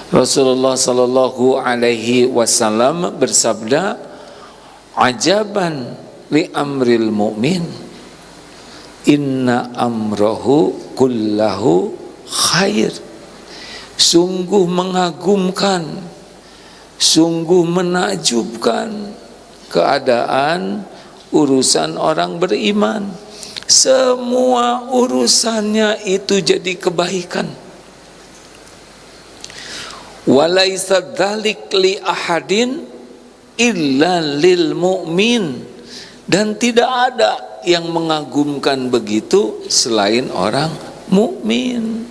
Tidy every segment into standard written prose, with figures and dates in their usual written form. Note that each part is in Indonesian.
Rasulullah sallallahu alaihi wasallam bersabda, "Ajaban li amril mu'min, inna amrahu kullahu khair." Sungguh mengagumkan, sungguh menakjubkan keadaan urusan orang beriman. Semua urusannya itu jadi kebaikan. Walaisa dzalik li ahadin illa lil mu'min, dan tidak ada yang mengagumkan begitu selain orang mukmin.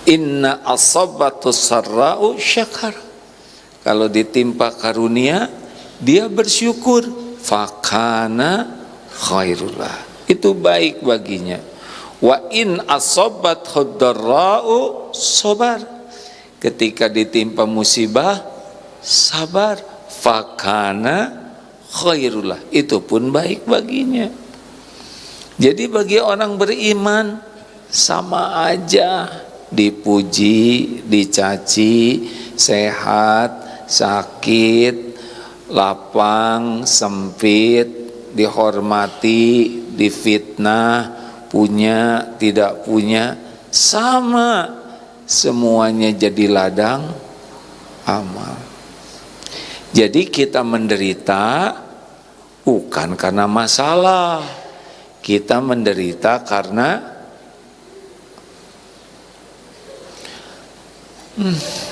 Inna asabatus sarra'u syakar, kalau ditimpa karunia dia bersyukur, fakana khairullah, itu baik baginya. Wa in asabat khadarra'u sabar, ketika ditimpa musibah sabar, fakana khairullah, itu pun baik baginya. Jadi bagi orang beriman sama aja, dipuji, dicaci, sehat, sakit, lapang, sempit, dihormati, difitnah, punya, tidak punya, sama, semuanya jadi ladang amal. Jadi kita menderita bukan karena masalah, kita menderita karena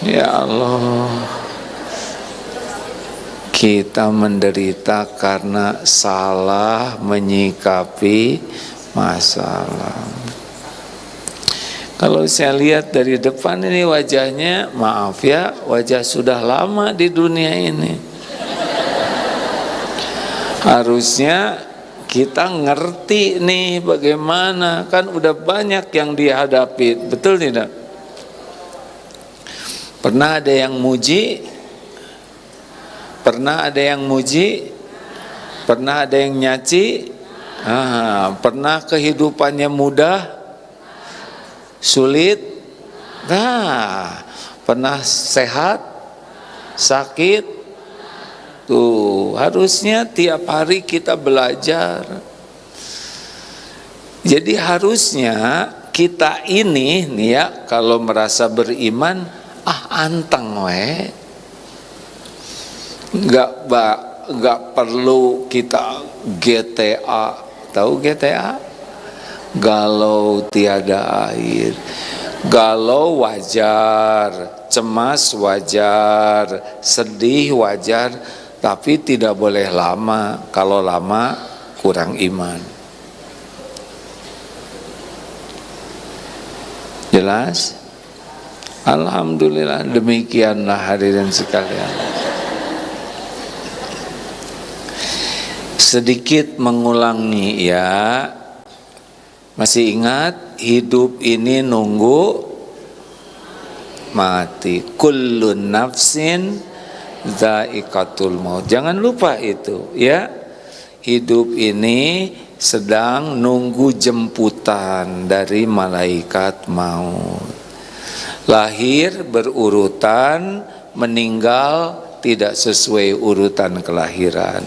ya Allah, kita menderita karena salah menyikapi masalah. Kalau saya lihat dari depan ini wajahnya, maaf ya, wajah sudah lama di dunia ini. Harusnya kita ngerti nih bagaimana, kan udah banyak yang dihadapi, betul tidak? Pernah ada yang muji? Pernah ada yang muji? Pernah ada yang nyaci? Pernah kehidupannya mudah? Sulit? Pernah sehat? Sakit? Tuh, harusnya tiap hari kita belajar. Jadi harusnya kita ini nih ya, kalau merasa beriman, anteng we, nggak perlu kita GTA, tahu GTA? Galau tiada air. Galau wajar, cemas wajar, sedih wajar, tapi tidak boleh lama. Kalau lama kurang iman. Jelas? Alhamdulillah, demikianlah hadirin sekalian. Sedikit mengulangi ya. Masih ingat, hidup ini nunggu mati. Kullu nafsin dha'iqatul maut. Jangan lupa itu ya. Hidup ini sedang nunggu jemputan dari malaikat maut. Lahir berurutan, meninggal tidak sesuai urutan kelahiran.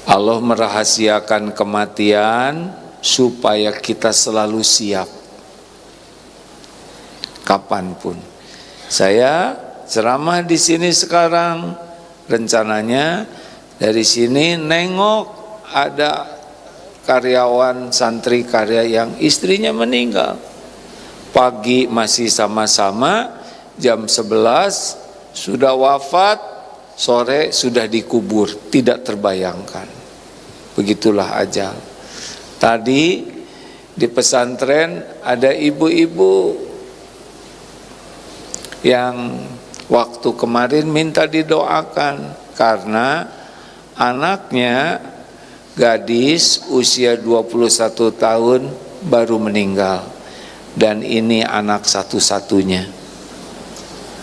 Allah merahasiakan kematian supaya kita selalu siap kapanpun. Saya ceramah di sini sekarang, rencananya dari sini nengok ada karyawan santri karya yang istrinya meninggal. Pagi masih sama-sama, jam 11 sudah wafat, sore sudah dikubur, tidak terbayangkan. Begitulah ajal. Tadi di pesantren ada ibu-ibu yang waktu kemarin minta didoakan karena anaknya gadis usia 21 tahun baru meninggal. Dan ini anak satu-satunya.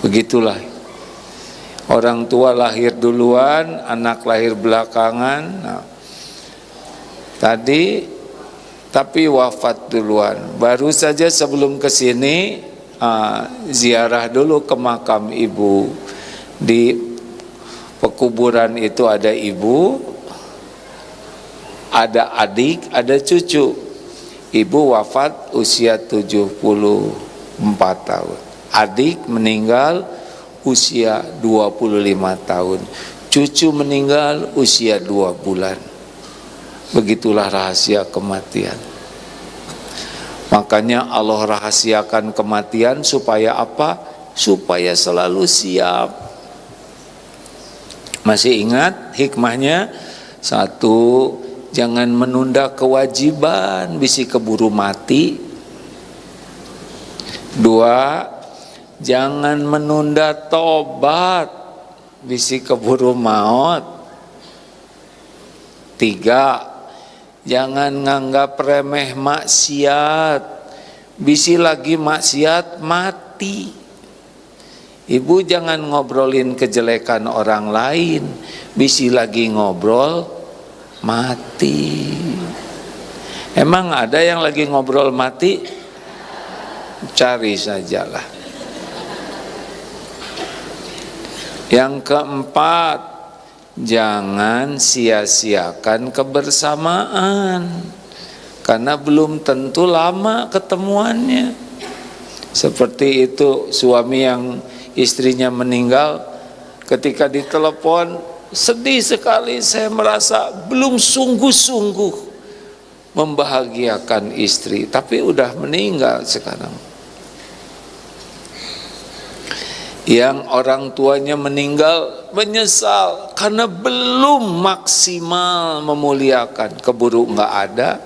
Begitulah. Orang tua lahir duluan, anak lahir belakangan. Tadi tapi wafat duluan. Baru saja sebelum ke sini ziarah dulu ke makam ibu. Di pekuburan itu ada ibu, ada adik, ada cucu. Ibu wafat usia 74 tahun. Adik meninggal usia 25 tahun. Cucu meninggal usia 2 bulan. Begitulah rahasia kematian. Makanya Allah rahasiakan kematian supaya apa? Supaya selalu siap. Masih ingat hikmahnya? 1, jangan menunda kewajiban, bisi keburu mati. 2, jangan menunda tobat, bisi keburu maut. 3, jangan nganggap remeh maksiat, bisi lagi maksiat mati. Ibu jangan ngobrolin kejelekan orang lain, bisi lagi ngobrol mati. Emang ada yang lagi ngobrol mati? Cari sajalah. Yang keempat, jangan sia-siakan kebersamaan, karena belum tentu lama ketemuannya. Seperti itu suami yang istrinya meninggal, ketika ditelepon sedih sekali, saya merasa belum sungguh-sungguh membahagiakan istri, tapi udah meninggal sekarang. Yang orang tuanya meninggal menyesal karena belum maksimal memuliakan, keburu nggak ada.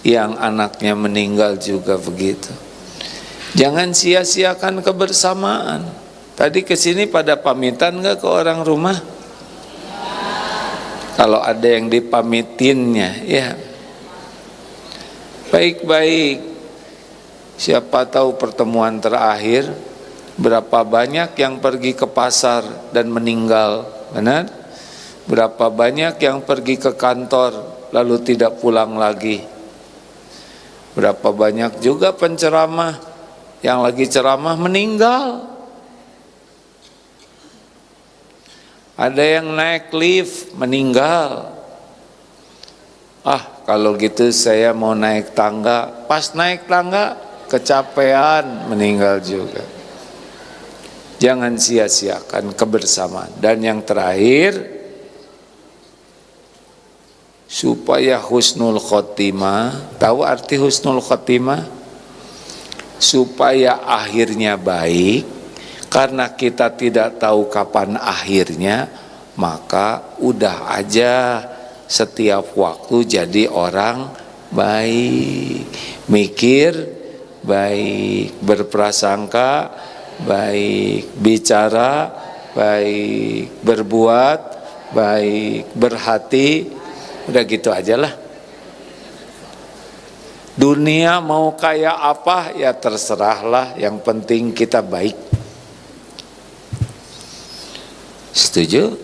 Yang anaknya meninggal juga begitu. Jangan sia-siakan kebersamaan. Tadi kesini pada pamitan nggak ke orang rumah? Kalau ada yang dipamitinnya, ya baik-baik. Siapa tahu pertemuan terakhir, berapa banyak yang pergi ke pasar dan meninggal, benar? Berapa banyak yang pergi ke kantor lalu tidak pulang lagi? Berapa banyak juga penceramah yang lagi ceramah meninggal? Ada yang naik lift meninggal. Kalau gitu saya mau naik tangga, pas naik tangga kecapean meninggal juga. Jangan sia-siakan kebersamaan. Dan yang terakhir, supaya husnul khotimah. Tahu arti husnul khotimah? Supaya akhirnya baik. Karena kita tidak tahu kapan akhirnya, maka udah aja setiap waktu jadi orang baik, mikir baik, berprasangka baik, bicara baik, berbuat baik, berhati, udah gitu aja lah. Dunia mau kayak apa ya terserahlah, yang penting kita baik. Setuju?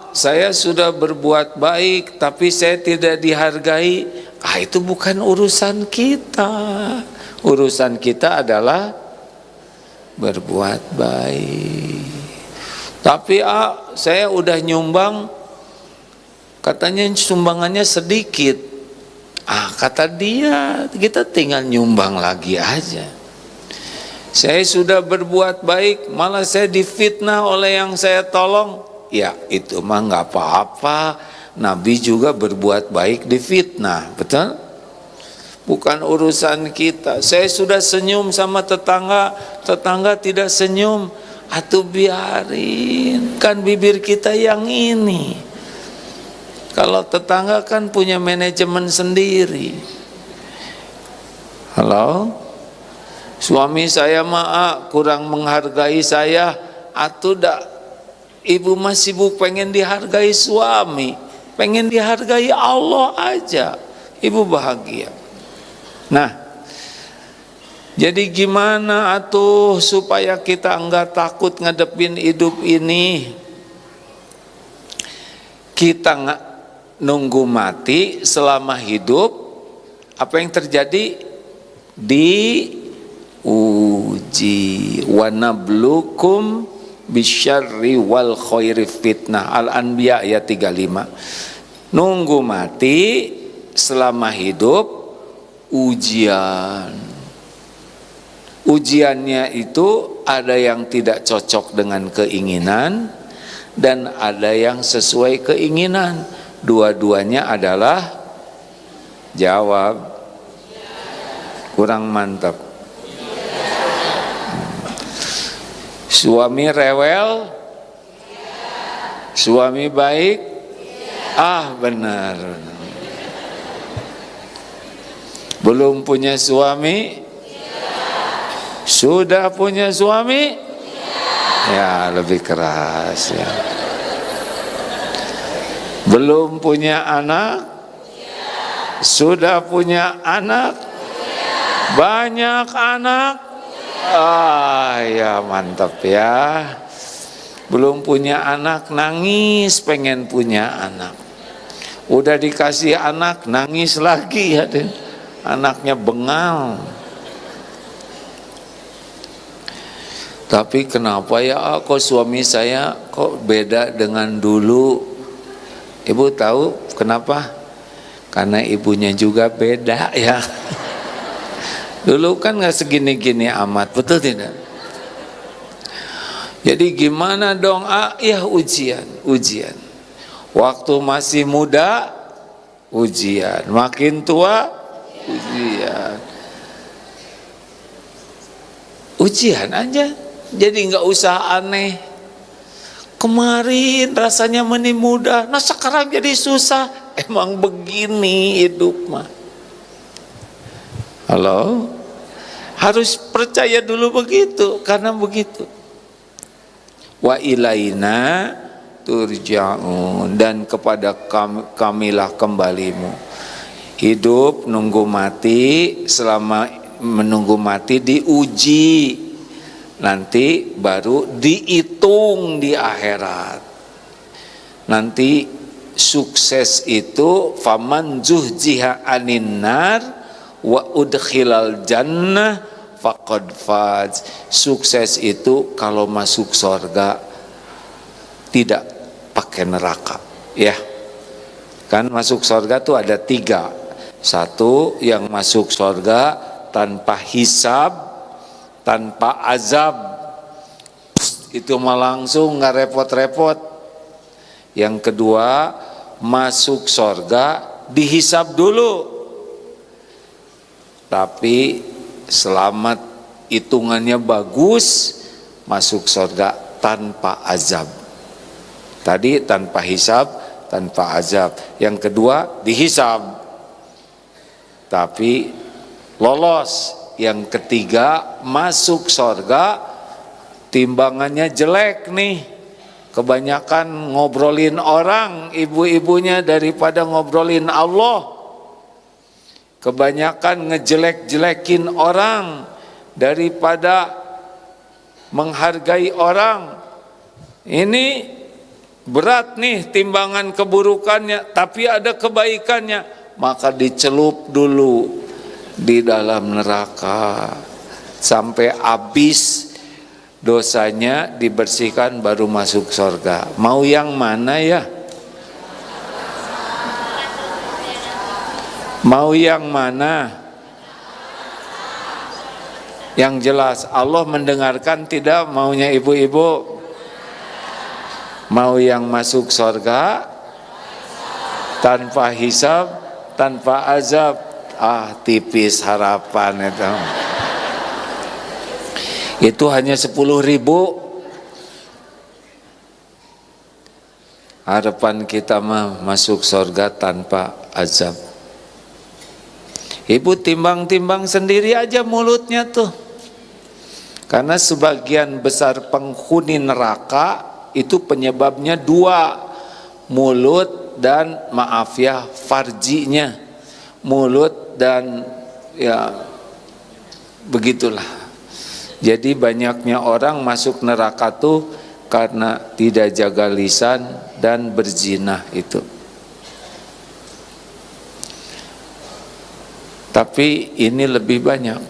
Saya sudah berbuat baik tapi saya tidak dihargai. Itu bukan urusan kita. Urusan kita adalah berbuat baik. Tapi saya udah nyumbang, katanya sumbangannya sedikit. Kata dia, kita tinggal nyumbang lagi aja. Saya sudah berbuat baik, malah saya difitnah oleh yang saya tolong. Ya itu mah nggak apa-apa. Nabi juga berbuat baik difitnah, betul? Bukan urusan kita. Saya sudah senyum sama tetangga, tetangga tidak senyum. Biarin, kan bibir kita yang ini. Kalau tetangga kan punya manajemen sendiri. Halo? Suami saya kurang menghargai saya. Ibu masih sibuk pengen dihargai suami, pengen dihargai Allah aja. Ibu bahagia. Nah, jadi gimana supaya kita enggak takut ngadepin hidup ini? Kita nunggu mati, selama hidup apa yang terjadi? Diuji. Wa nablukum bisyarri wal khairi fitnah. Al-Anbiya ayat 35. Nunggu mati, selama hidup ujian. Ujiannya itu ada yang tidak cocok dengan keinginan dan ada yang sesuai keinginan. Dua-duanya adalah jawab. Kurang mantap. Suami rewel, suami baik. Benar. Belum punya suami? Sudah punya suami? Ya, lebih keras ya. Belum punya anak? Sudah punya anak? Banyak anak? Ya mantap ya. Belum punya anak, nangis pengen punya anak. Udah dikasih anak, nangis lagi ya. Anaknya bengal. Tapi kenapa ya kok suami saya kok beda dengan dulu? Ibu tahu kenapa? Karena ibunya juga beda ya. Dulu kan gak segini-gini amat, betul tidak? Jadi gimana dong? Ya ujian. Waktu masih muda, ujian. Makin tua, ujian. Ujian aja. Jadi nggak usah aneh. Kemarin rasanya masih muda, nah sekarang jadi susah. Emang begini hidup mah. Halo? Harus percaya dulu begitu, karena begitu. Wa ilaina turja'un, dan kepada kamilah kembalimu. Hidup nunggu mati, selama menunggu mati diuji. Nanti baru dihitung di akhirat. Nanti sukses itu faman zuhziha anin nar wa udkhilal jannah faqad faz. Sukses itu kalau masuk surga tidak pakai neraka, ya. Kan masuk surga tuh ada 3. Satu, yang masuk surga tanpa hisab, tanpa azab, itu mah langsung nggak repot-repot. Yang kedua, masuk surga dihisab dulu, tapi selamat, hitungannya bagus, masuk surga tanpa azab. Tadi tanpa hisab, tanpa azab. Yang kedua dihisab, tapi lolos. Yang ketiga masuk surga, timbangannya jelek nih. Kebanyakan ngobrolin orang, ibu-ibunya, daripada ngobrolin Allah. Kebanyakan ngejelek-jelekin orang daripada menghargai orang. Ini berat nih timbangan keburukannya, tapi ada kebaikannya, maka dicelup dulu di dalam neraka sampai habis dosanya, dibersihkan, baru masuk surga. Mau yang mana ya? Mau yang mana? Yang jelas Allah mendengarkan tidak maunya ibu-ibu? Mau yang masuk surga tanpa hisab, tanpa azab? Tipis harapan itu. Itu hanya 10.000. Harapan kita mah masuk surga tanpa azab. Ibu timbang-timbang sendiri aja mulutnya tuh. Karena sebagian besar penghuni neraka itu penyebabnya 2. Mulut dan maaf ya, farjinya. Mulut dan ya begitulah. Jadi banyaknya orang masuk neraka tuh karena tidak jaga lisan dan berzina itu. Tapi ini lebih banyak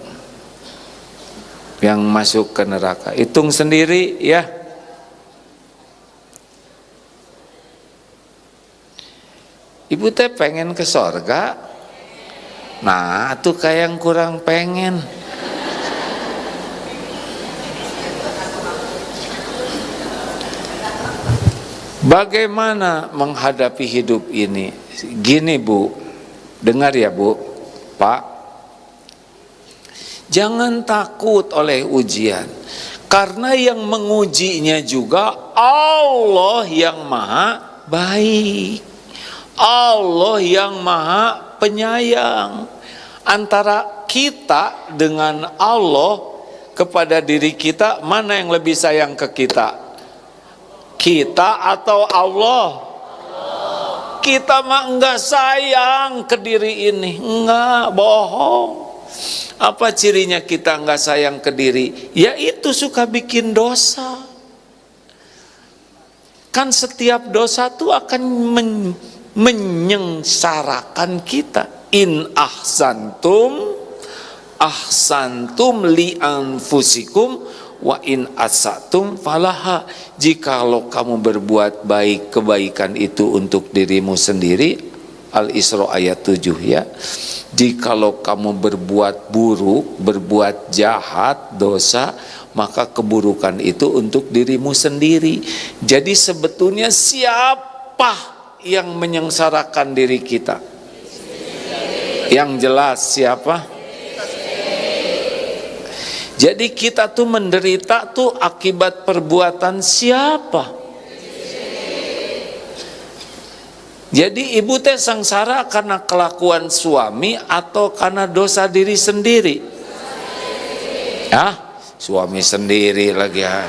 yang masuk ke neraka. Hitung sendiri ya. Ibu teh pengen ke sorga. Nah, tuh kayak yang kurang pengen. Bagaimana menghadapi hidup ini? Gini Bu, dengar ya Bu, Pak. Jangan takut oleh ujian, karena yang mengujinya juga Allah yang maha baik, Allah yang maha penyayang. Antara kita dengan Allah, kepada diri kita, mana yang lebih sayang ke kita? Kita atau Allah? Kita mah enggak sayang ke diri ini, enggak, bohong. Apa cirinya kita enggak sayang ke diri? Yaitu suka bikin dosa. Kan setiap dosa tuh akan menyengsarakan kita. In ahsantum li anfusikum wa in asatum falaha. Jikalau kamu berbuat baik, kebaikan itu untuk dirimu sendiri. Al-Isra ayat 7 ya. Jikalau kamu berbuat buruk, berbuat jahat, dosa, maka keburukan itu untuk dirimu sendiri. Jadi sebetulnya siapa yang menyengsarakan diri kita? Yang jelas siapa? Jadi kita tuh menderita tuh akibat perbuatan siapa? Jadi ibu teh sengsara karena kelakuan suami atau karena dosa diri sendiri? Ah, suami sendiri lagi ya.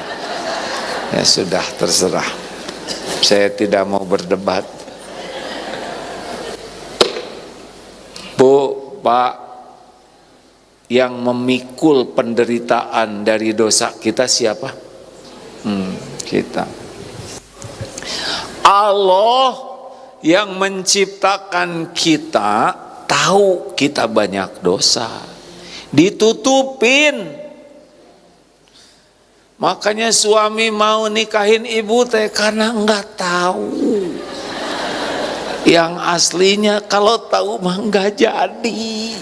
Ya sudah, terserah. Saya tidak mau berdebat. Bu, Pak, yang memikul penderitaan dari dosa kita siapa? Kita. Allah yang menciptakan kita tahu kita banyak dosa, ditutupin. Makanya suami mau nikahin ibu teh karena enggak tahu. Yang aslinya kalau tahu mah enggak jadi.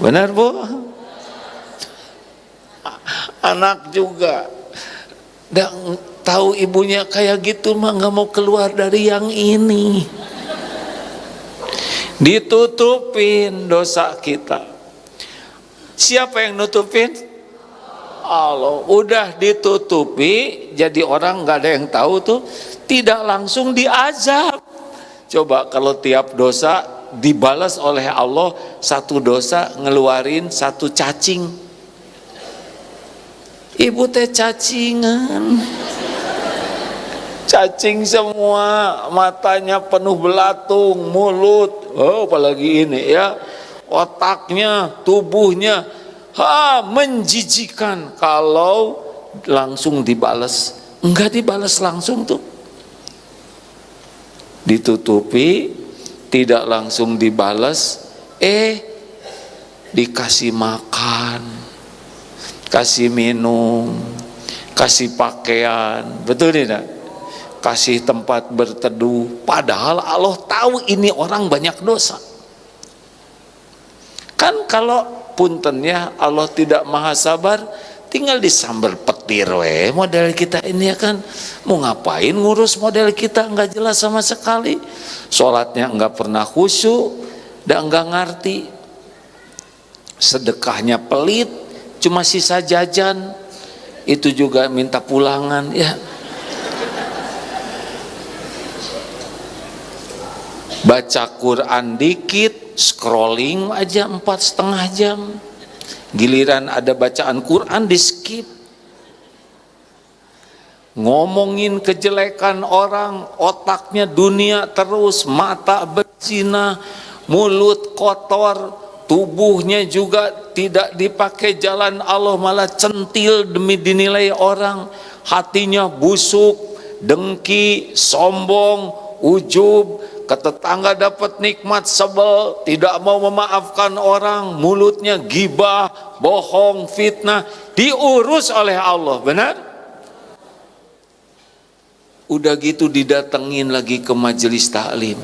Benar Bu? Anak juga dan tahu ibunya kayak gitu mah nggak mau keluar dari yang ini. Ditutupin dosa kita. Siapa yang nutupin? Allah. Udah ditutupi, jadi orang nggak ada yang tahu tuh, tidak langsung diazab. Coba kalau tiap dosa dibalas oleh Allah, satu dosa ngeluarin satu cacing. Ibu teh cacingan, cacing semua, matanya penuh belatung, mulut, apalagi ini ya, otaknya, tubuhnya, menjijikan. Kalau langsung dibalas, enggak dibalas langsung tuh, ditutupi, tidak langsung dibalas, dikasih makan, kasih minum, kasih pakaian, betul tidak? Kasih tempat berteduh. Padahal Allah tahu ini orang banyak dosa. Kan kalau puntennya Allah tidak maha sabar, tinggal disambar petir we model kita ini ya kan. Mau ngapain ngurus model kita, nggak jelas sama sekali. Sholatnya nggak pernah khusyuk dan nggak ngerti. Sedekahnya pelit, cuma sisa jajan, itu juga minta pulangan ya. Baca Quran dikit, scrolling aja 4,5 jam. Giliran ada bacaan Quran di skip. Ngomongin kejelekan orang, otaknya dunia terus, mata berzina, mulut kotor, tubuhnya juga tidak dipakai jalan Allah, malah centil demi dinilai orang. Hatinya busuk, dengki, sombong, ujub, ke tetangga dapat nikmat sebel, tidak mau memaafkan orang, mulutnya gibah, bohong, fitnah, diurus oleh Allah, benar? Udah gitu didatengin lagi ke majelis taklim,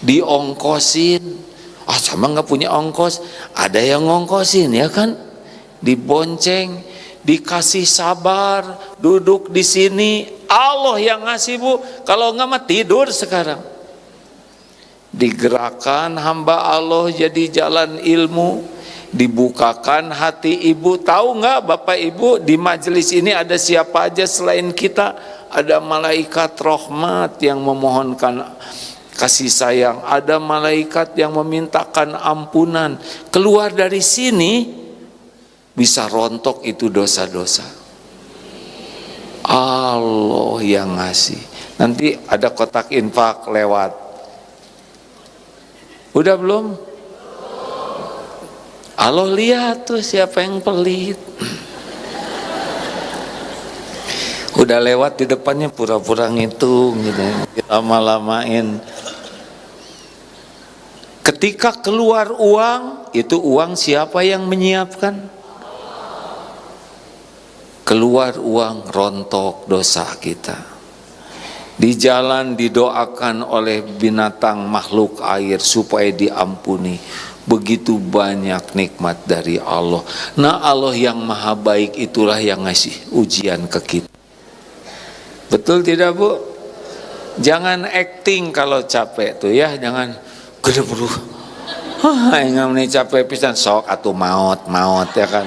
diongkosin. Sama nggak punya ongkos, ada yang ngongkosin ya kan? Dibonceng, dikasih sabar, duduk di sini, Allah yang ngasih bu. Kalau nggak mah tidur sekarang. Digerakkan hamba Allah jadi jalan ilmu, dibukakan hati ibu. Tahu nggak bapak ibu, di majelis ini ada siapa aja selain kita? Ada malaikat rahmat yang memohonkan kasih sayang, ada malaikat yang memintakan ampunan. Keluar dari sini bisa rontok itu dosa-dosa. Allah yang ngasih. Nanti ada kotak infak lewat. Udah belum? Allah lihat tuh siapa yang pelit. Udah lewat di depannya pura-pura ngitung gitu, lama-lamain. Ketika keluar uang, itu uang siapa yang menyiapkan? Keluar uang, rontok dosa kita. Di jalan didoakan oleh binatang makhluk air supaya diampuni. Begitu banyak nikmat dari Allah. Nah, Allah yang maha baik itulah yang ngasih ujian ke kita. Betul tidak bu? Jangan acting kalau capek tuh ya, jangan gede buru. Enggak nih capek pisan, sok atuh maut ya kan.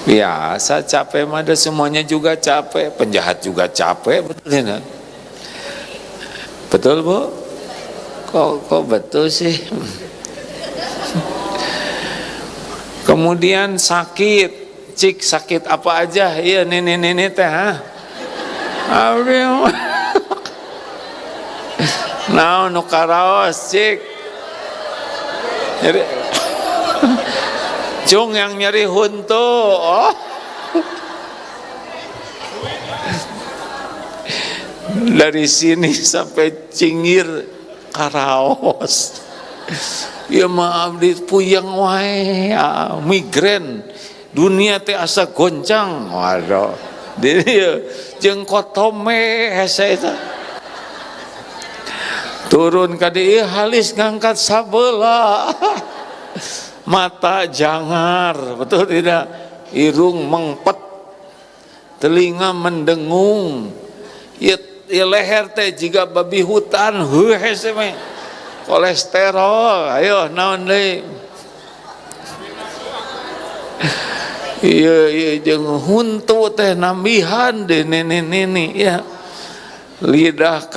Biasa capek mah, ada semuanya juga capek, penjahat juga capek, betul tidak? Betul bu? Kok betul sih? Kemudian sakit. Cik, sakit apa aja? Iya, nenek teh, nah, nu karaos, cik. Nyeri. Cung yang nyeri huntu. Oh. Dari sini sampai Cingir karaos. Ya maaf di puyeng wae, migrain. Dunia teh asa goncang, waduh. Dia jeung kotome hese eta. Turun ka dieu halis ngangkat sabeula. Mata jangar, betul tidak? Irung mengpet, telinga mendengung. Ya leher teh jiga babi hutan, hese mah. Kolesterol, ayo naon deui? Iya jeung huntu teh nambihan deh nenek ya. Lidah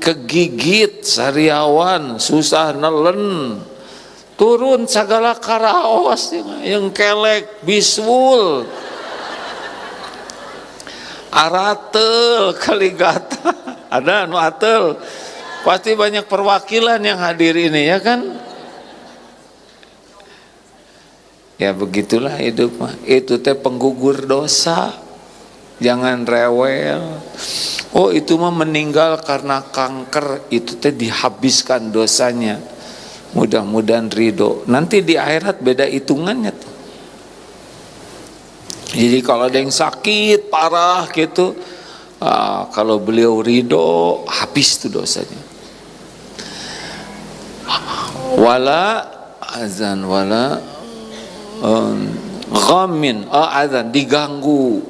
kegigit sariawan, susah nelen. Turun segala karaos yang kelek bisul. Aratel kaligata. Ada anu atel. Pasti banyak perwakilan yang hadir ini ya kan? Ya begitulah hidup mah. Itu teh penggugur dosa. Jangan rewel. Oh itu mah meninggal karena kanker, itu teh dihabiskan dosanya. Mudah-mudahan ridho. Nanti di akhirat beda hitungannya tuh. Jadi kalau ada yang sakit parah gitu, kalau beliau ridho habis tuh dosanya. Wala azan wala ghamin, azan diganggu,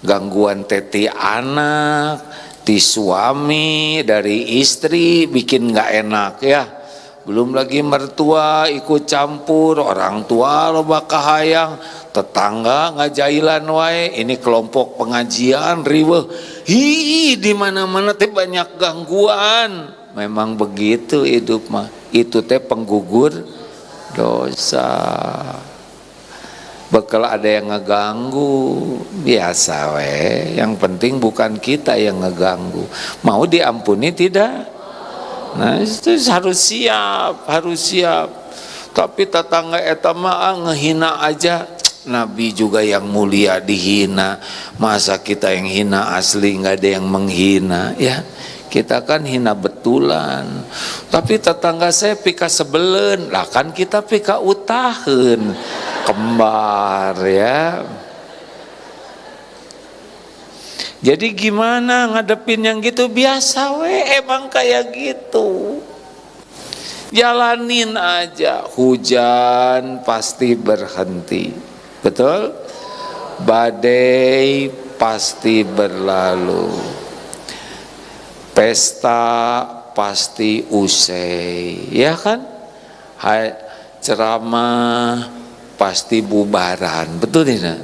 gangguan teti anak, ti suami, dari istri bikin nggak enak ya. Belum lagi mertua ikut campur, orang tua loba kahayang, tetangga ngajailan wae, ini kelompok pengajian riweuh. Di mana-mana teh banyak gangguan. Memang begitu hidup mah. Itu teh penggugur dosa. Bakal ada yang ngeganggu, biasa we. Yang penting bukan kita yang ngeganggu. Mau diampuni tidak? Nah itu harus siap. Tapi tetangga eta mah ngehina aja, Nabi juga yang mulia dihina, masa kita yang hina asli nggak ada yang menghina ya. Kita kan hina betulan. Tapi tetangga saya pika sebelen, lah kan kita pika utaheun, kembar ya. Jadi gimana ngadepin yang gitu? Biasa we, emang kayak gitu. Jalanin aja. Hujan pasti berhenti, betul? Badai pasti berlalu, pesta pasti usai, ya kan? Ceramah pasti bubaran, betul tidak?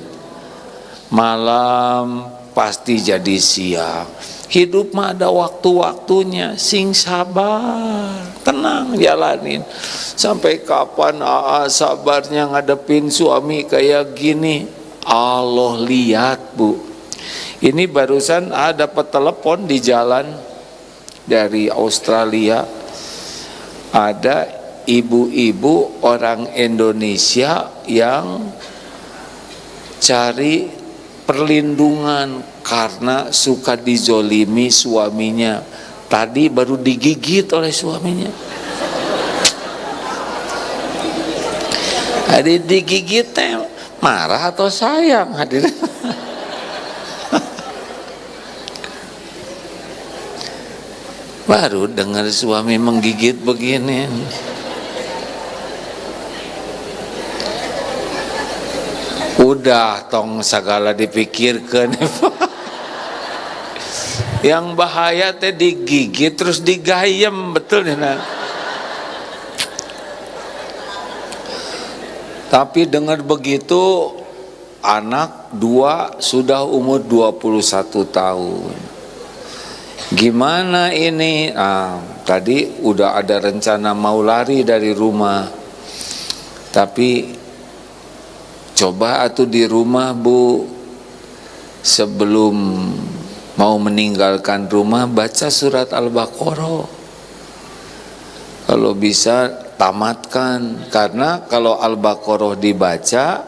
Malam pasti jadi siang. Hidup mah ada waktu-waktunya, sing sabar, tenang jalanin. Sampai kapan sabarnya ngadepin suami kayak gini? Allah lihat bu. Ini barusan dapat telepon di jalan dari Australia. Ada ibu-ibu orang Indonesia yang cari perlindungan karena suka dizolimi suaminya. Tadi baru digigit oleh suaminya. Ada digigit marah atau sayang hadirin? Baru dengar suami menggigit begini. Udah tong segala dipikirkan. Yang bahaya teh digigit terus digayem, betul ya. Tapi dengar begitu, anak dua sudah umur 21 tahun. Gimana ini? Tadi udah ada rencana mau lari dari rumah. Tapi coba atuh di rumah bu, sebelum mau meninggalkan rumah baca surat Al-Baqarah. Kalau bisa tamatkan, karena kalau Al-Baqarah dibaca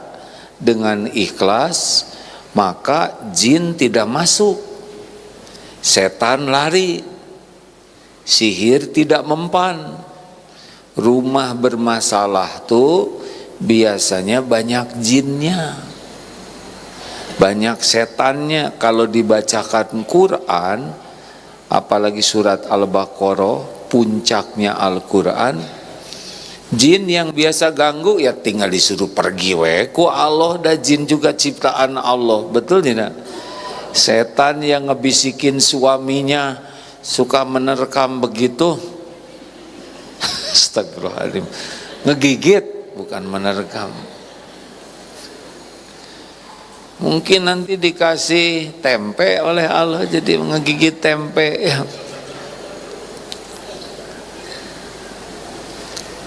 dengan ikhlas maka jin tidak masuk, setan lari, sihir tidak mempan. Rumah bermasalah tuh biasanya banyak jinnya, banyak setannya. Kalau dibacakan Quran, apalagi surat Al-Baqarah, puncaknya Al-Quran, jin yang biasa ganggu ya tinggal disuruh pergi we ku Allah. Dan jin juga ciptaan Allah, betul tidak? Setan yang ngebisikin suaminya suka menerkam begitu. Astagfirullahaladzim, ngegigit bukan menerkam. Mungkin nanti dikasih tempe oleh Allah jadi ngegigit tempe ya.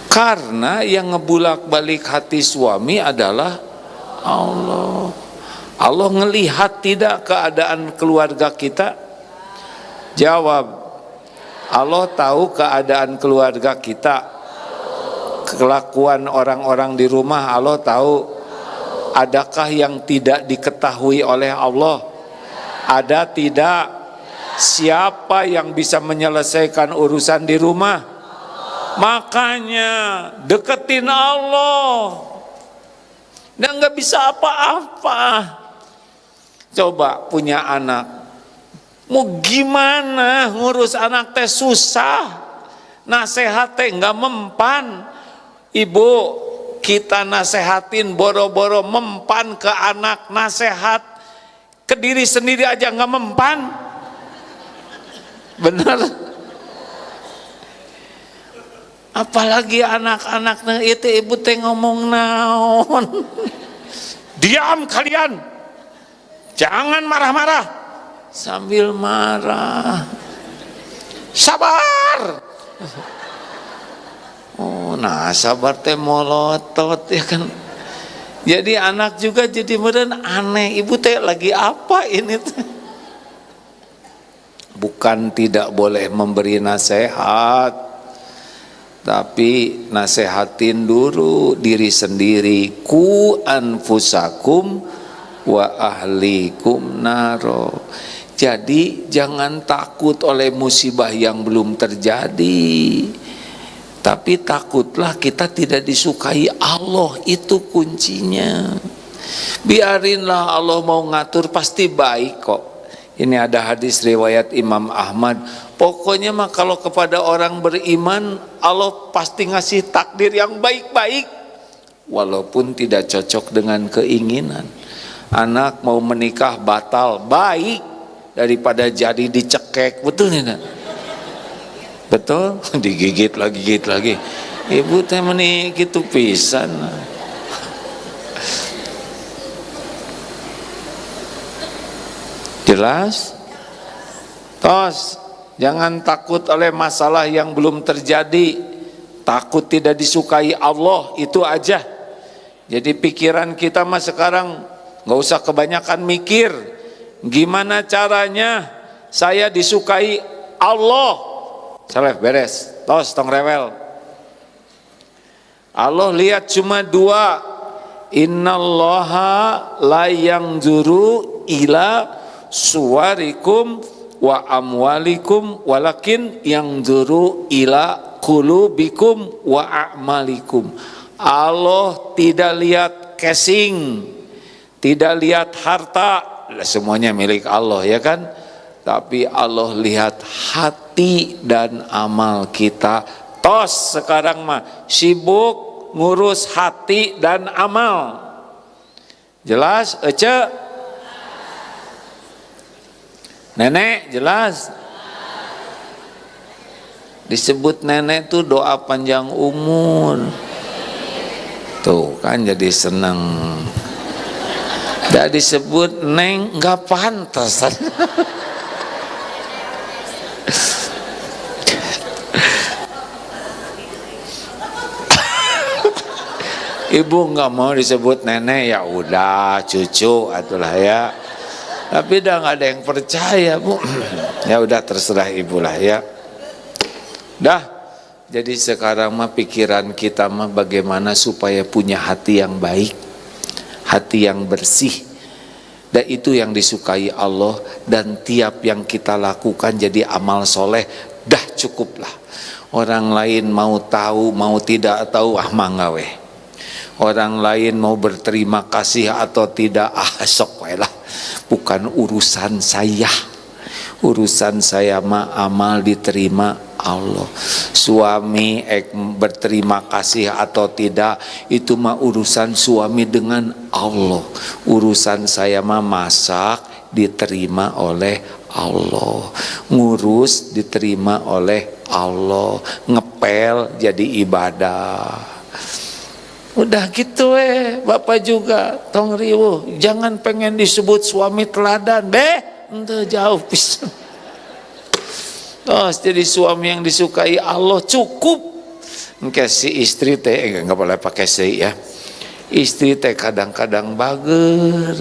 Karena yang ngebulak-balik hati suami adalah Allah. Allah ngelihat tidak keadaan keluarga kita? Jawab. Allah tahu keadaan keluarga kita, kelakuan orang-orang di rumah Allah tahu. Adakah yang tidak diketahui oleh Allah? Ada tidak? Siapa yang bisa menyelesaikan urusan di rumah? Makanya deketin Allah. Dan gak bisa apa-apa. Coba punya anak, mau gimana ngurus anak teh susah, nasehat teh nggak mempan. Ibu kita nasehatin boro-boro mempan ke anak, nasehat ke diri sendiri aja nggak mempan. Bener? Apalagi anak-anak itu ibu teh ngomong naon. Diam kalian, jangan marah-marah. Sambil marah, sabar. Oh, nah sabar teh molotot ya kan. Jadi anak juga jadi meren aneh. Ibu teh lagi apa ini teh? Bukan tidak boleh memberi nasihat, Tapi nasehatin dulu diri sendiri, ku anfusakum wa ahlikum naro. Jadi jangan takut oleh musibah yang belum terjadi, tapi takutlah kita tidak disukai Allah, itu kuncinya. Biarinlah Allah mau ngatur, pasti baik kok. Ini ada hadis riwayat Imam Ahmad, pokoknya mah kalau kepada orang beriman Allah pasti ngasih takdir yang baik-baik, walaupun tidak cocok dengan keinginan. Anak mau menikah batal, baik daripada jadi dicekek, betul nih? Betul? Digigit lagi. Ibu teh meni gitu pisan. Jelas? Tos, jangan takut oleh masalah yang belum terjadi. Takut tidak disukai Allah, itu aja. Jadi pikiran kita mah sekarang nggak usah kebanyakan mikir. Gimana caranya saya disukai Allah? Saleh beres. Tos, tong rewel. Allah lihat cuma dua. Innallaha la yanzuru ila suwarikum wa amwalikum walakin yanzuru ila qulubikum wa a'malikum. Allah tidak lihat casing, tidak lihat harta, semuanya milik Allah ya kan, tapi Allah lihat hati dan amal kita. Tos sekarang mah sibuk ngurus hati dan amal. Jelas Ece? Nenek jelas? Disebut nenek tuh doa panjang umur. Tuh kan jadi seneng. Tidak disebut neng, nggak pantas. Ibu nggak mau disebut nenek, ya udah cucu atulah ya. Tapi udah nggak ada yang percaya bu. Ya udah terserah ibu lah ya. Dah. Jadi sekarang mah pikiran kita mah bagaimana supaya punya hati yang baik, hati yang bersih. Dan itu yang disukai Allah. Dan tiap yang kita lakukan jadi amal soleh. Dah cukuplah. Orang lain mau tahu mau tidak tahu manggawe. Orang lain mau berterima kasih atau tidak sok wae lah. Bukan urusan saya. Urusan saya mah amal diterima Allah. Suami berterima kasih atau tidak itu mah urusan suami dengan Allah. Urusan saya mah masak diterima oleh Allah. Ngurus diterima oleh Allah. Ngepel jadi ibadah. Udah gitu Bapak juga tong riweuh, jangan pengen disebut suami teladan ente jauh pisan. Terus jadi suami yang disukai Allah cukup. Engke si istri teh enggak boleh pakai si ya. Istri teh kadang-kadang bager,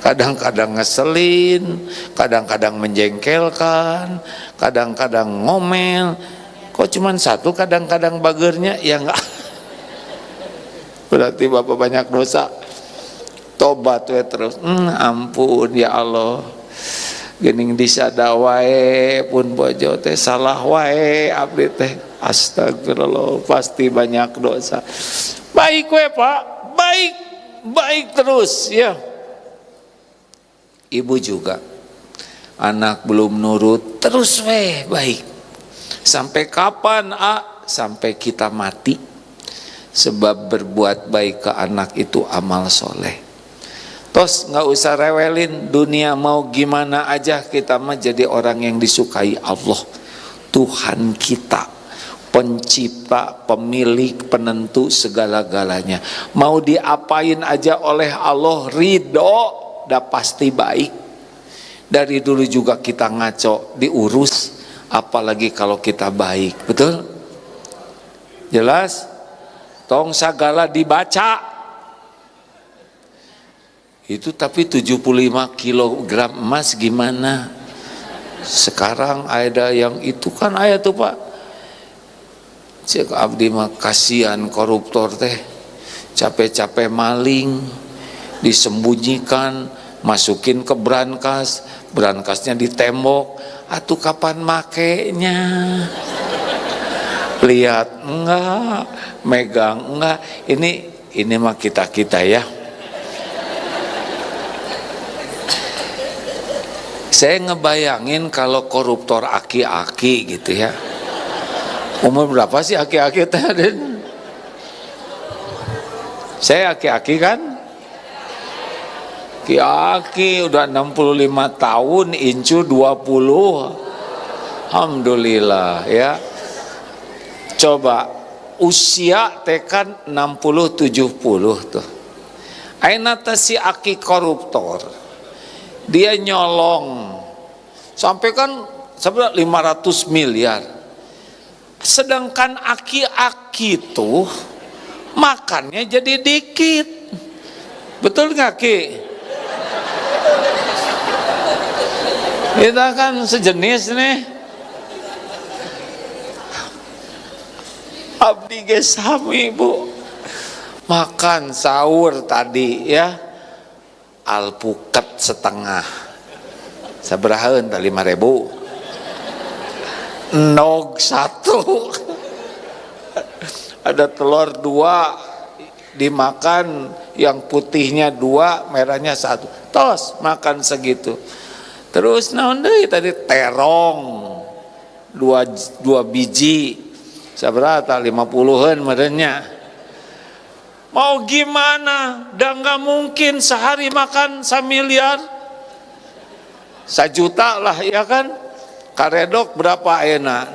kadang-kadang ngeselin, kadang-kadang menjengkelkan, kadang-kadang ngomel. Kok cuman satu kadang-kadang bagernya? Ya enggak. Berarti Bapak banyak dosa. Tobat we terus. Ampun ya Allah. Geuning disada wae pun bojo teh salah wae abdi teh. Astagfirullah, pasti banyak dosa. Baik we Pak, baik. Baik terus ya. Ibu juga. Anak belum nurut, terus we baik. Sampai kapan, sampai kita mati. Sebab berbuat baik ke anak itu amal soleh. Tos nggak usah rewelin, dunia mau gimana aja kita mah jadi orang yang disukai Allah. Tuhan kita, pencipta, pemilik, penentu segala-galanya. Mau diapain aja oleh Allah ridho, dah pasti baik. Dari dulu juga kita ngaco, diurus, apalagi kalau kita baik, betul? Jelas? Tong sagala dibaca. Itu tapi 75 kilogram emas gimana? Sekarang ada yang itu kan ayat tuh Pak. Cek abdi mah kasihan koruptor teh, capek-capek maling, disembunyikan, masukin ke brankas, brankasnya ditembok, atuh kapan makainya? Lihat enggak, megang enggak, ini mah kita ya. Saya ngebayangin kalau koruptor aki-aki gitu ya. Umur berapa sih aki-aki tadi? Saya aki-aki kan? Aki-aki udah 65 tahun, incu 20. Alhamdulillah ya. Coba usia tekan 60-70 tuh. Aina si aki koruptor. Dia nyolong sampai kan 500 miliar. Sedangkan aki-aki tuh makannya jadi dikit. Betul nggak Ki? Kita kan sejenis nih. Abdi gesami Bu, makan sahur tadi ya, alpukat setengah, sabaraheun teh 5.000, nog 1, ada telur 2 dimakan, yang putihnya 2, merahnya 1, tos makan segitu. Terus naon deui tadi terong 2 biji, saberapa 50-an merenya. Mau gimana? Dah nggak mungkin sehari makan 1 miliar, 1 juta lah ya kan? Karedok berapa enak?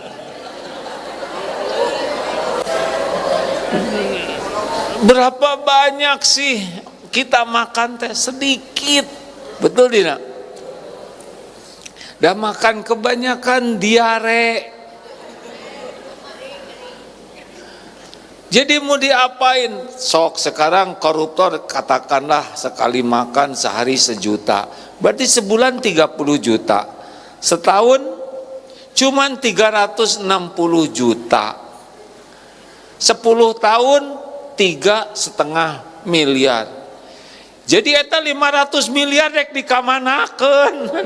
Berapa banyak sih kita makan teh? Sedikit, betul tidak? Dah makan kebanyakan diare. Jadi mau diapain? Sok sekarang koruptor katakanlah sekali makan sehari 1 juta, berarti sebulan 30 juta, setahun cuman 360 juta, 10 tahun 3,5 miliar. Jadi eta 500 miliar rek dikamanakeun.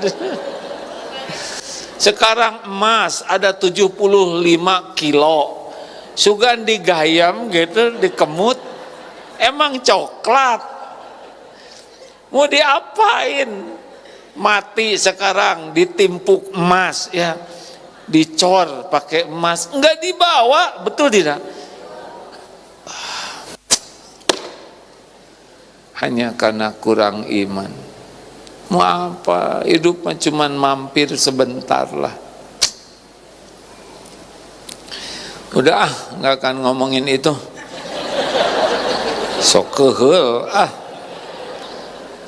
Sekarang emas ada 75 kilo, sugan digayam gitu, dikemut, emang coklat. Mau diapain? Mati sekarang ditimpuk emas ya, dicor pakai emas, enggak dibawa, betul tidak? Hanya karena kurang iman. Mau apa? Hidup mah cuman mampir sebentar lah. Udah nggak akan ngomongin itu. Sok keheul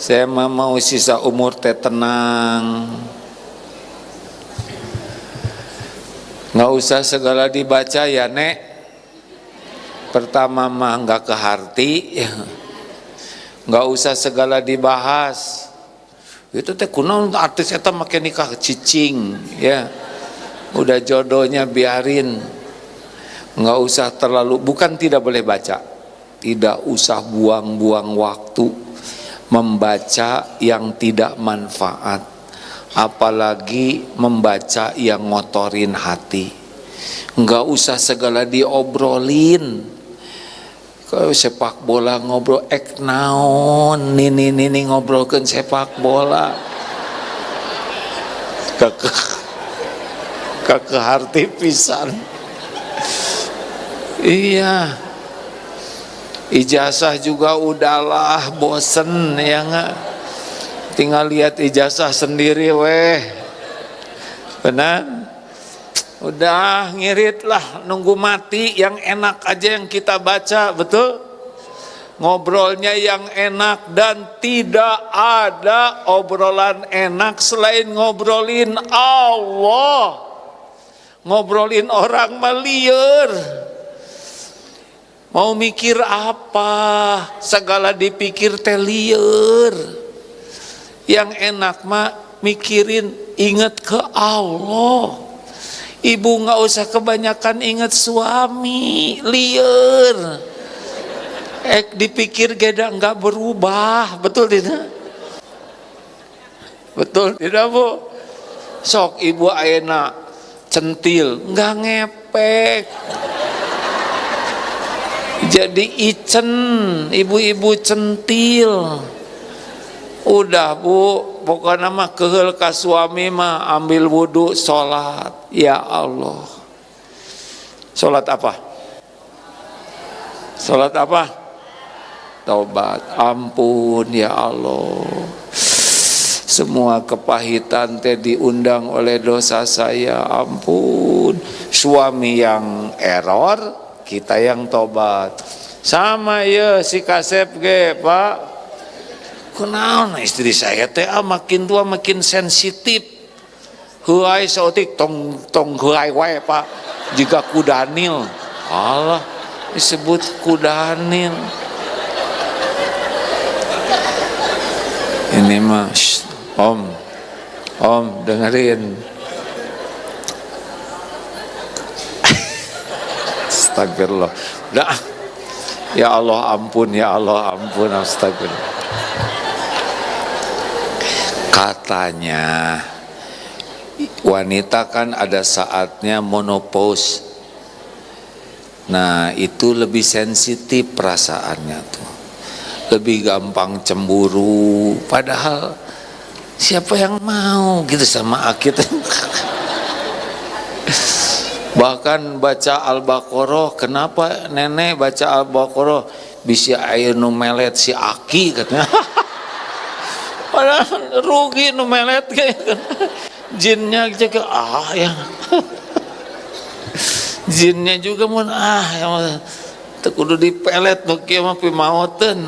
Saya mau sisa umur teh tenang. Nggak usah segala dibaca ya Nek. Pertama mah nggak ke harti ya. Nggak usah segala dibahas. Itu teh kunaon artis eta make nikah cicing ya. Udah jodohnya biarin. Nggak usah terlalu, bukan tidak boleh baca, tidak usah buang-buang waktu membaca yang tidak manfaat, apalagi membaca yang ngotorin hati. Nggak usah segala diobrolin. Kalau sepak bola ngobrol naon nini ngobrolkeun sepak bola, ke harti pisan. Iya, ijazah juga udahlah, bosen ya nggak? Tinggal lihat ijazah sendiri weh, benar? Udah ngirit lah, nunggu mati yang enak aja yang kita baca, betul? Ngobrolnya yang enak, dan tidak ada obrolan enak selain ngobrolin Allah. Ngobrolin orang mah lieur. Mau mikir apa? Segala dipikir teh lieur. Yang enak mah mikirin ingat ke Allah. Ibu nggak usah kebanyakan ingat suami, liar. Dipikir geda nggak berubah, betul tidak? Betul tidak Bu? Sok ibu ayeuna centil, nggak ngepek. Jadi icen, ibu-ibu centil. Udah Bu, pokoknya mah keheul ka suami mah ambil wudhu, sholat. Ya Allah. Sholat apa? Sholat apa? Taubat. Ampun ya Allah. Semua kepahitan teh diundang oleh dosa saya. Ampun. Suami yang error, kita yang tobat. Sama ya si Kasep ge, Pak. Kenal istri saya teh makin tua makin sensitif. Huai saeutik tong huai wae Pak. Jika kudanil. Allah disebut kudanil. Ini mah Om dengerin. Astagfirullah. Udah. Ya Allah ampun, ya Allah ampun, astagfirullah. Katanya wanita kan ada saatnya menopause. Nah itu lebih sensitif perasaannya tuh, lebih gampang cemburu. Padahal siapa yang mau gitu sama kita. Bahkan baca Al-Baqarah, kenapa nenek baca Al-Baqarah bisa air nu melet si Aki katanya. Padahal rugi nu melet kayak jinnya juga ya. Jinnya juga mun ya teu kudu dipelet nu kieu mah pimaoteun.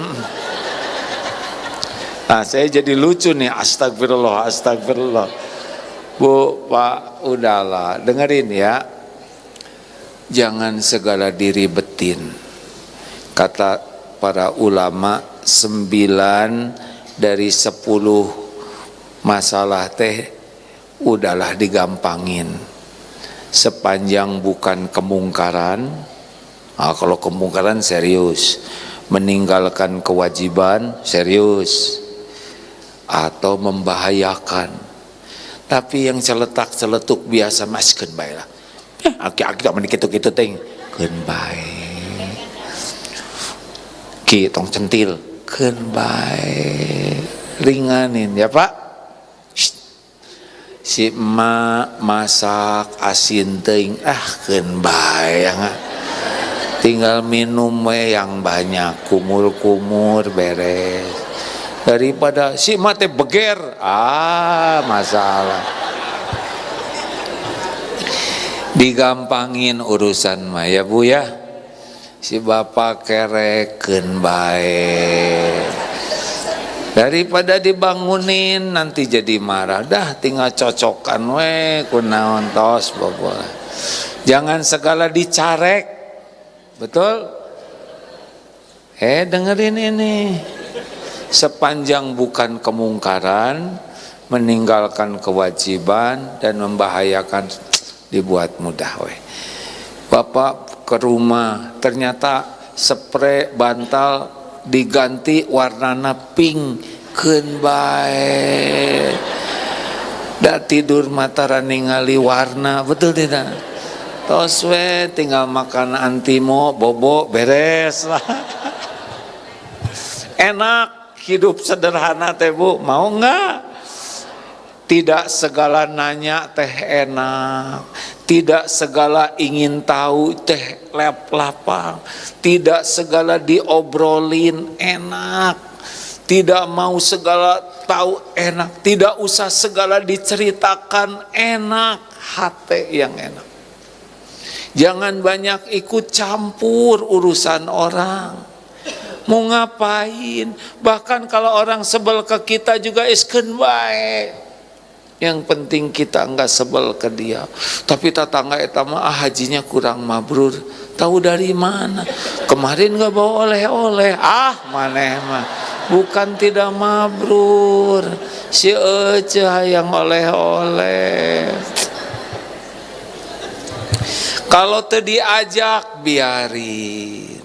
Nah, saya jadi lucu nih, astagfirullah. Bu, Pak, udahlah, dengerin ya. Jangan segala diribetin. Kata para ulama, 9 dari 10 masalah teh udahlah digampangin sepanjang bukan kemungkaran. Kalau kemungkaran serius, meninggalkan kewajiban serius, atau membahayakan. Tapi yang celetak-celetuk biasa maskeun bae lah. Aki-aki tak meni kitu-kitu teh keun bae. Ki tong centil keun bae. Ringanin ya Pak. Si emak masak asin teuing keun bae. Tinggal minum we yang banyak, kumur-kumur beres. Daripada si emak teh beger, masalah. Digampangin urusan mah ya Bu ya. Si bapak kerekeun bae. Daripada dibangunin nanti jadi marah. Dah tinggal cocokan we kunaon tos boboh. Jangan segala dicarek. Betul? Dengerin ini. Sepanjang bukan kemungkaran, meninggalkan kewajiban dan membahayakan, dibuat mudah we. Bapak ke rumah ternyata spray bantal diganti warnana pink, keun bae. Da tidur mata ningali warna, betul tidak? Tos we tinggal makan antimo bobo beres lah. Enak hidup sederhana teh Bu, mau enggak? Tidak segala nanya teh enak, tidak segala ingin tahu teh lapang, tidak segala diobrolin enak, tidak mau segala tahu enak, tidak usah segala diceritakan enak, hati yang enak. Jangan banyak ikut campur urusan orang. Mau ngapain? Bahkan kalau orang sebel ke kita juga iskeun bae. Yang penting kita enggak sebel ke dia. Tapi tetangga eta mah hajinya kurang mabrur. Tahu dari mana? Kemarin enggak bawa oleh-oleh. Maneh mah bukan tidak mabrur. Si Ece yang oleh-oleh. Kalau teu diajak biarin.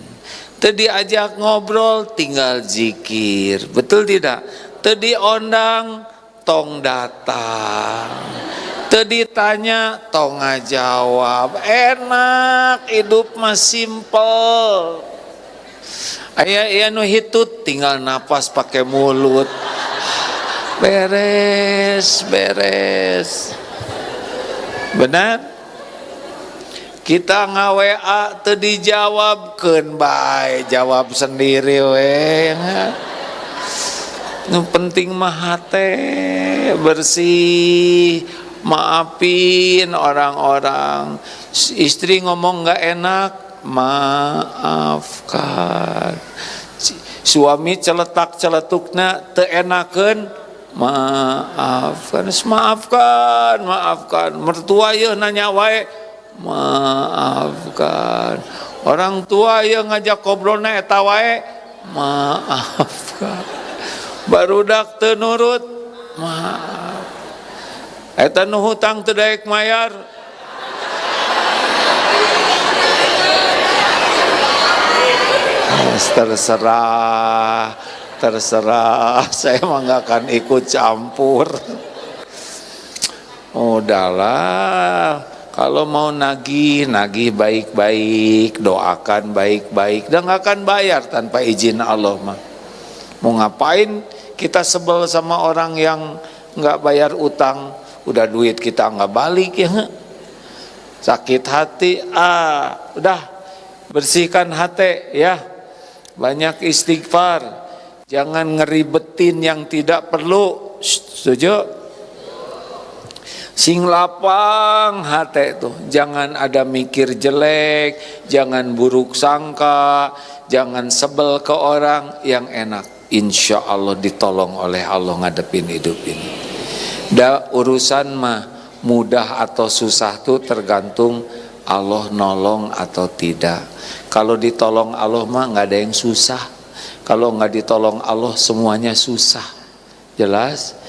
Teu diajak ngobrol tinggal zikir. Betul tidak? Teu diondang tong datang. Teu ditanya tong ngajawab. Enak, hidup mah simple. Aya nu hitut tinggal napas pakai mulut. Beres. Benar? Kita nga-WA teu dijawabkeun bae, jawab sendiri we. Nu penting mah hate bersih, maafin orang-orang. Istri ngomong nggak enak, maafkan. Suami celetak-celetukna teu enakeun, maafkan. Maafkan. Mertua ye nanya wae, maafkan. Orang tua yang ngajak ngobrolna eta wae, maafkan. Barudak teu nurut, maaf. Eta nu hutang teu daek mayar, terserah. Saya mah nggak akan ikut campur. Udahlah, kalau mau nagih baik-baik, doakan baik-baik, dan nggak akan bayar tanpa izin Allah mah. Mau ngapain kita sebel sama orang yang nggak bayar utang, udah duit kita nggak balik ya, sakit hati. Udah bersihkan hati ya, banyak istighfar, jangan ngeribetin yang tidak perlu. Setuju? Sing lapang hati tuh, jangan ada mikir jelek, jangan buruk sangka, jangan sebel ke orang. Yang enak, insya Allah ditolong oleh Allah ngadepin hidup ini. Urusan mah mudah atau susah tuh tergantung Allah nolong atau tidak. Kalau ditolong Allah mah nggak ada yang susah. Kalau nggak ditolong Allah semuanya susah. Jelas?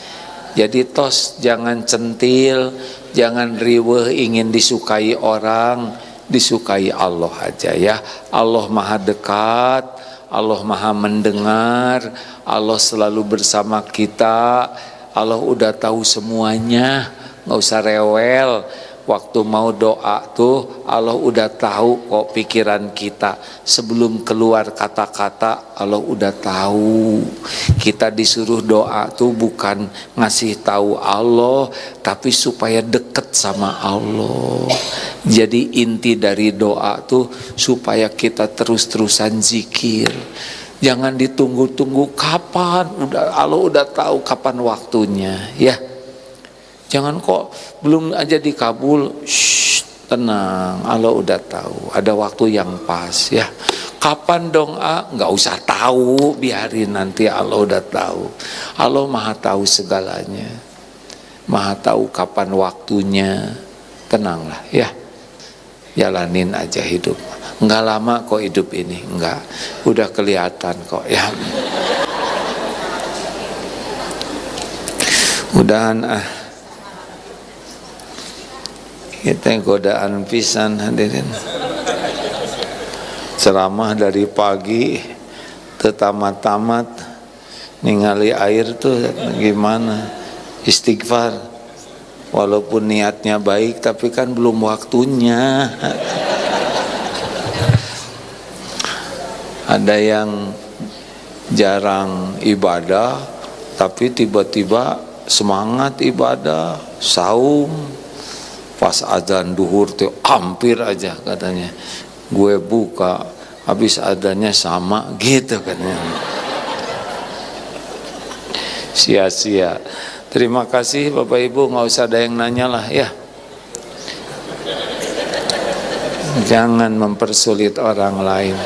Jadi tos jangan centil, jangan riweuh ingin disukai orang, disukai Allah aja ya. Allah maha dekat, Allah maha mendengar, Allah selalu bersama kita, Allah udah tahu semuanya, nggak usah rewel. Waktu mau doa tuh Allah udah tahu kok pikiran kita. Sebelum keluar kata-kata Allah udah tahu. Kita disuruh doa tuh bukan ngasih tahu Allah, tapi supaya deket sama Allah. Jadi inti dari doa tuh supaya kita terus-terusan zikir. Jangan ditunggu-tunggu kapan, Allah udah tahu kapan waktunya ya. Jangan kok belum aja dikabul, tenang, Allah udah tahu, ada waktu yang pas ya. Kapan dong nggak usah tahu, biarin nanti Allah udah tahu. Allah maha tahu segalanya, maha tahu kapan waktunya. Tenanglah ya, jalanin aja hidup. Nggak lama kok hidup ini, nggak, udah kelihatan kok ya. Udahan kita godaan pisan hadirin. Ceramah dari pagi tetamat-tamat, ningali air tuh gimana, istighfar walaupun niatnya baik tapi kan belum waktunya. Ada yang jarang ibadah tapi tiba-tiba semangat ibadah, saum. Pas adzan duhur tuh hampir aja katanya gue buka, habis adzannya sama gitu katanya. Sia-sia. Terima kasih Bapak Ibu, nggak usah ada yang nanya lah ya. Jangan mempersulit orang lain.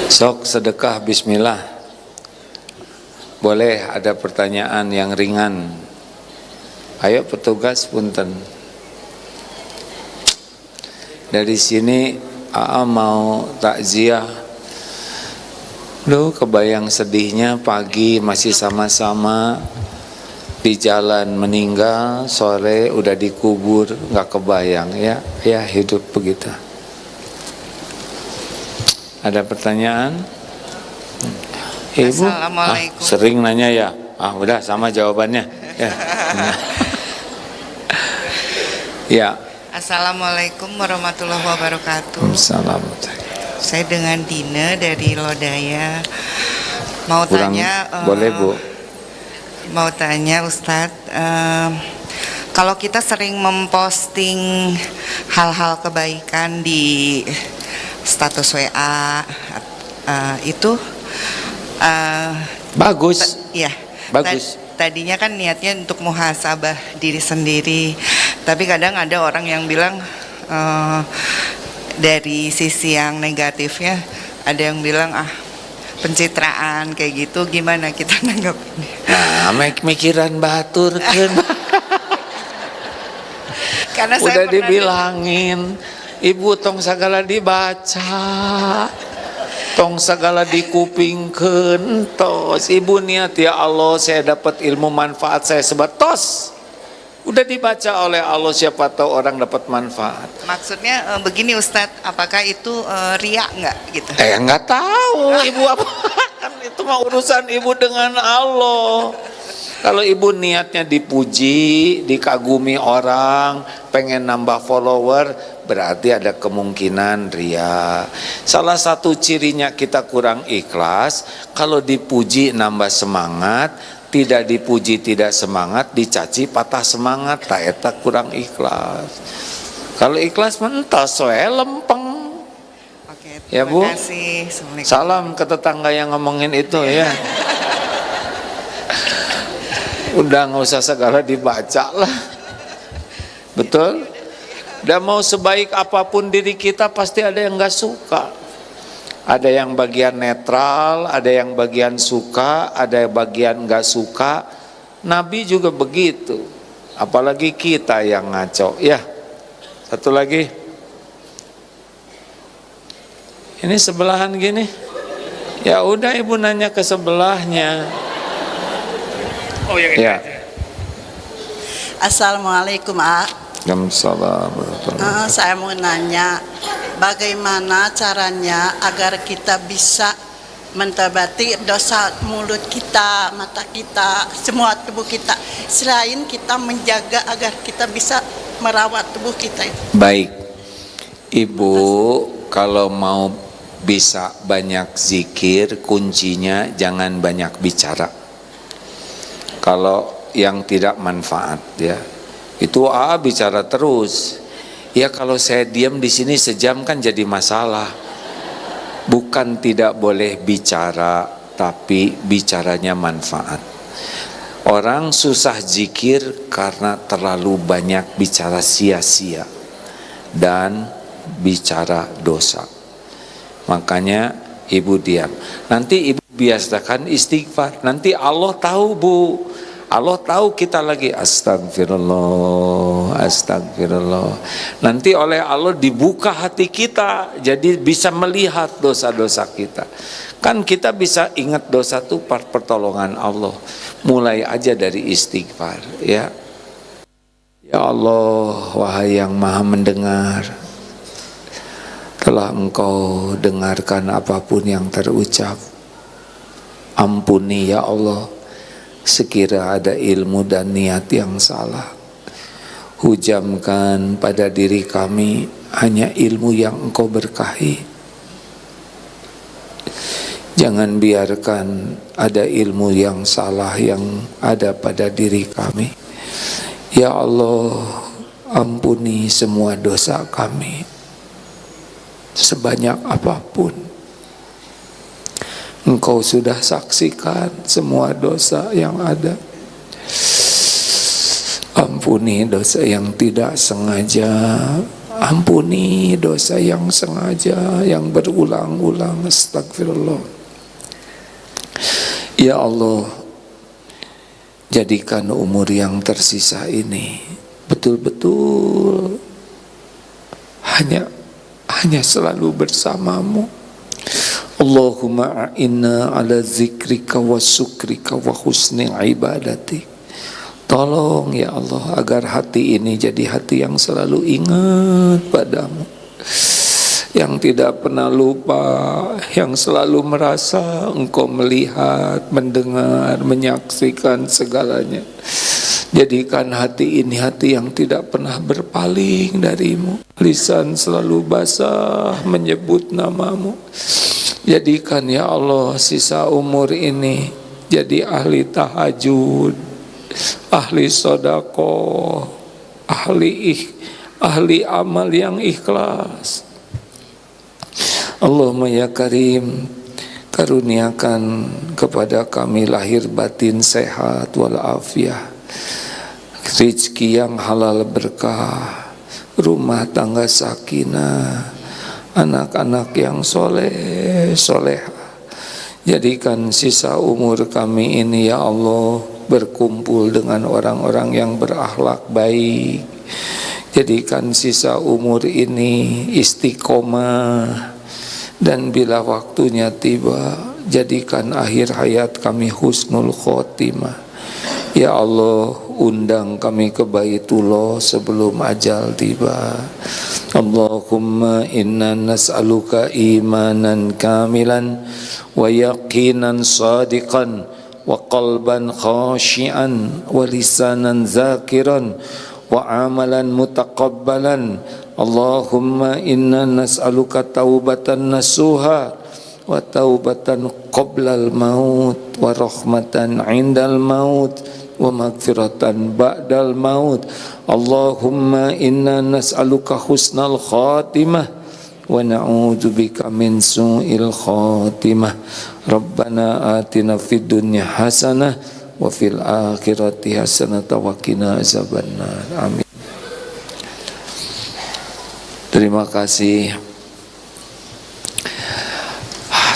Sok sedekah bismillah. Boleh ada pertanyaan yang ringan. Ayo petugas punten. Dari sini mau takziah. Kebayang sedihnya pagi masih sama-sama di jalan meninggal, sore udah dikubur, nggak kebayang ya. Ya hidup begitu. Ada pertanyaan? Ibu? Assalamualaikum. Sering nanya ya. Udah sama jawabannya. Ya. Ya. Assalamualaikum warahmatullahi wabarakatuh. Assalamualaikum. Saya dengan Dina dari Lodaya. Mau tanya. Boleh Bu. Mau tanya Ustadz, kalau kita sering memposting hal-hal kebaikan di status WA, itu bagus. Ya. Bagus. Tadinya kan niatnya untuk muhasabah diri sendiri, tapi kadang ada orang yang bilang dari sisi yang negatifnya, ada yang bilang pencitraan kayak gitu, gimana kita nanggapinnya? Nah, mikiran batur kan. Karena udah dibilangin, Ibu tong sagala dibaca, tong segala dikupingkeun tos. Ibu niat ya Allah saya dapat ilmu manfaat, saya sebatos. Udah dibaca oleh Allah, siapa tahu orang dapat manfaat. Maksudnya begini Ustadz, apakah itu riya nggak gitu? Nggak tahu Ibu apa. Kan itu mah urusan Ibu dengan Allah. Kalau Ibu niatnya dipuji, dikagumi orang, pengen nambah follower, berarti ada kemungkinan ria. Salah satu cirinya kita kurang ikhlas, kalau dipuji nambah semangat, tidak dipuji tidak semangat, dicaci patah semangat, tak eta kurang ikhlas. Kalau ikhlas mentas soe lempeng. Oke, ya Bu. Kasih. Salam ke tetangga yang ngomongin itu ya. Udah nggak usah segala dibaca lah. Betul? Dan mau sebaik apapun diri kita pasti ada yang nggak suka. Ada yang bagian netral, ada yang bagian suka, ada yang bagian nggak suka. Nabi juga begitu. Apalagi kita yang ngaco. Ya, satu lagi. Ini sebelahan gini. Ya udah Ibu nanya ke sebelahnya. Oh yang ini Ya. aja. Assalamualaikum Waalaikumsalam. Saya mau nanya, bagaimana caranya agar kita bisa mentobati dosa mulut kita, mata kita, semua tubuh kita, selain kita menjaga agar kita bisa merawat tubuh kita itu. Baik, Ibu kalau mau bisa banyak zikir, kuncinya jangan banyak bicara. Kalau yang tidak manfaat ya, itu bicara terus. Ya kalau saya diam di sini sejam kan jadi masalah. Bukan tidak boleh bicara, tapi bicaranya manfaat. Orang susah zikir karena terlalu banyak bicara sia-sia dan bicara dosa. Makanya Ibu diam. Nanti Ibu biasakan istighfar. Nanti Allah tahu Bu. Allah tahu kita lagi astagfirullah, astagfirullah. Nanti oleh Allah dibuka hati kita, jadi bisa melihat dosa-dosa kita. Kan kita bisa ingat dosa itu pertolongan Allah. Mulai aja dari istighfar ya. Ya Allah, wahai yang maha mendengar, telah Engkau dengarkan apapun yang terucap. Ampuni ya Allah sekira ada ilmu dan niat yang salah. Hujamkan pada diri kami hanya ilmu yang Engkau berkahi. Jangan biarkan ada ilmu yang salah yang ada pada diri kami. Ya Allah, ampuni semua dosa kami sebanyak apapun. Engkau sudah saksikan semua dosa yang ada. Ampuni dosa yang tidak sengaja, ampuni dosa yang sengaja, yang berulang-ulang. Astagfirullah. Ya Allah, jadikan umur yang tersisa ini betul-betul hanya selalu bersamamu. Allahumma a'inna ala zikrika wa syukrika wa husni ibadatik. Tolong ya Allah agar hati ini jadi hati yang selalu ingat padamu, yang tidak pernah lupa, yang selalu merasa Engkau melihat, mendengar, menyaksikan segalanya. Jadikan hati ini hati yang tidak pernah berpaling darimu, lisan selalu basah menyebut namamu. Jadikan ya Allah sisa umur ini jadi ahli tahajud, ahli sedekah, ahli amal yang ikhlas. Allahumma ya Karim, karuniakan kepada kami lahir batin sehat walafiat, rezeki yang halal berkah, rumah tangga sakinah, anak-anak yang soleh solehah. Jadikan sisa umur kami ini ya Allah berkumpul dengan orang-orang yang berakhlak baik. Jadikan sisa umur ini istiqomah, dan bila waktunya tiba jadikan akhir hayat kami husnul khotimah. Ya Allah, undang kami ke Baitullah sebelum ajal tiba. Allahumma inna nas'aluka imanan kamilan wa yaqinan sadiqan wa qalban khashi'an wa lisanan zakiran wa amalan mutaqabbalan. Allahumma inna nas'aluka taubatan nasuha wa taubatan qoblal maut wa rahmatan indal maut wa magfiratan ba'dal maut. Allahumma inna nas'aluka husnal khatimah wa na'udzubika min su'il khatimah. Rabbana atina fid dunya hasanah wa fil akhirati hasanah wa qina azabannar. Amin. Terima kasih.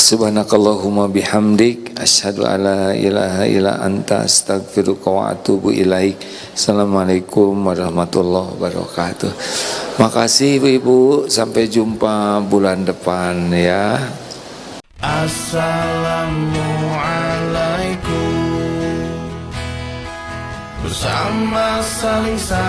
Subhanakallahumma bihamdik asyhadu alla ilaha illa anta astaghfiruka wa atubu ilaik. Assalamualaikum warahmatullahi wabarakatuh. Makasih Ibu, sampai jumpa bulan depan ya. Assalamualaikum. Bersama saling